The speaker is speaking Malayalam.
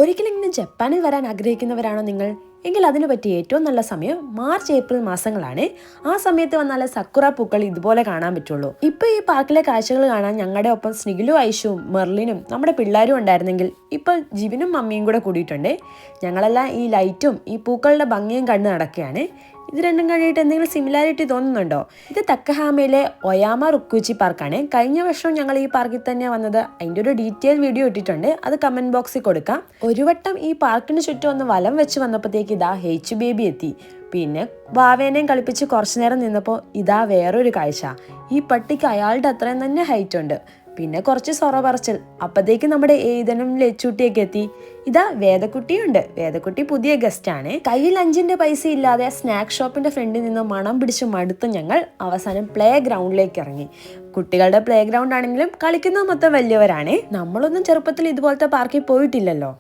ഒരിക്കലെങ്കിലും ജപ്പാനിൽ വരാൻ ആഗ്രഹിക്കുന്നവരാണോ നിങ്ങൾ? എങ്കിൽ അതിനു പറ്റിയ ഏറ്റവും നല്ല സമയം മാർച്ച് ഏപ്രിൽ മാസങ്ങളാണ്. ആ സമയത്ത് വന്നാൽ സക്കുറ പൂക്കൾ ഇതുപോലെ കാണാൻ പറ്റുള്ളൂ. ഇപ്പൊ ഈ പാർക്കിലെ കാഴ്ചകൾ കാണാൻ ഞങ്ങളുടെ ഒപ്പം സ്നിഗിലും ഐഷുവും മെർലിനും നമ്മുടെ പിള്ളേരും ഉണ്ടായിരുന്നെങ്കിൽ ഇപ്പൊ ജിവിനും മമ്മിയും കൂടെ കൂടിയിട്ടുണ്ട്. ഞങ്ങളെല്ലാം ഈ ലൈറ്റും ഈ പൂക്കളുടെ ഭംഗിയും കണ്ടു നടക്കുകയാണ്. ഇത് രണ്ടും കഴിഞ്ഞിട്ട് എന്തെങ്കിലും സിമിലാരിറ്റി തോന്നുന്നുണ്ടോ? ഇത് തക്കഹാമയിലെ ഒയാമ റുക്കൂച്ചി പാർക്കാണ്. കഴിഞ്ഞ വർഷം ഞങ്ങൾ ഈ പാർക്കിൽ തന്നെ വന്നത്. അതിൻ്റെ ഒരു ഡീറ്റെയിൽ വീഡിയോ ഇട്ടിട്ടുണ്ട്, അത് കമന്റ് ബോക്സിൽ കൊടുക്കാം. ഒരു വട്ടം ഈ പാർക്കിന് ചുറ്റും ഒന്ന് വലം വെച്ച് വന്നപ്പോഴത്തേക്ക് ഇതാ ഹെച്ച് ബേബി എത്തി. പിന്നെ വാവേനെയും കളിപ്പിച്ച് കുറച്ചു നേരം നിന്നപ്പോൾ ഇതാ വേറൊരു കാഴ്ച. ഈ പട്ടിക്ക് അയാളുടെ അത്രയും തന്നെ ഹൈറ്റ് ഉണ്ട്. പിന്നെ കുറച്ച് സൊറ പറച്ചിൽ. അപ്പത്തേക്ക് നമ്മുടെ ഏതനും ലച്ചൂട്ടിയൊക്കെ എത്തി. ഇതാ വേദക്കുട്ടിയുണ്ട്. വേദക്കുട്ടി പുതിയ ഗസ്റ്റ് ആണ്. കയ്യിൽ 5 പൈസ ഇല്ലാതെ സ്നാക്ക് ഷോപ്പിന്റെ ഫ്രണ്ടിൽ നിന്ന് മണം പിടിച്ച് മടുത്ത് ഞങ്ങൾ അവസാനം പ്ലേ ഗ്രൗണ്ടിലേക്ക് ഇറങ്ങി. കുട്ടികളുടെ പ്ലേ ഗ്രൗണ്ട് ആണെങ്കിലും കളിക്കുന്നത് മൊത്തം വലിയവരാണ്. നമ്മളൊന്നും ചെറുപ്പത്തിൽ ഇതുപോലത്തെ പാർക്കിൽ പോയിട്ടില്ലല്ലോ.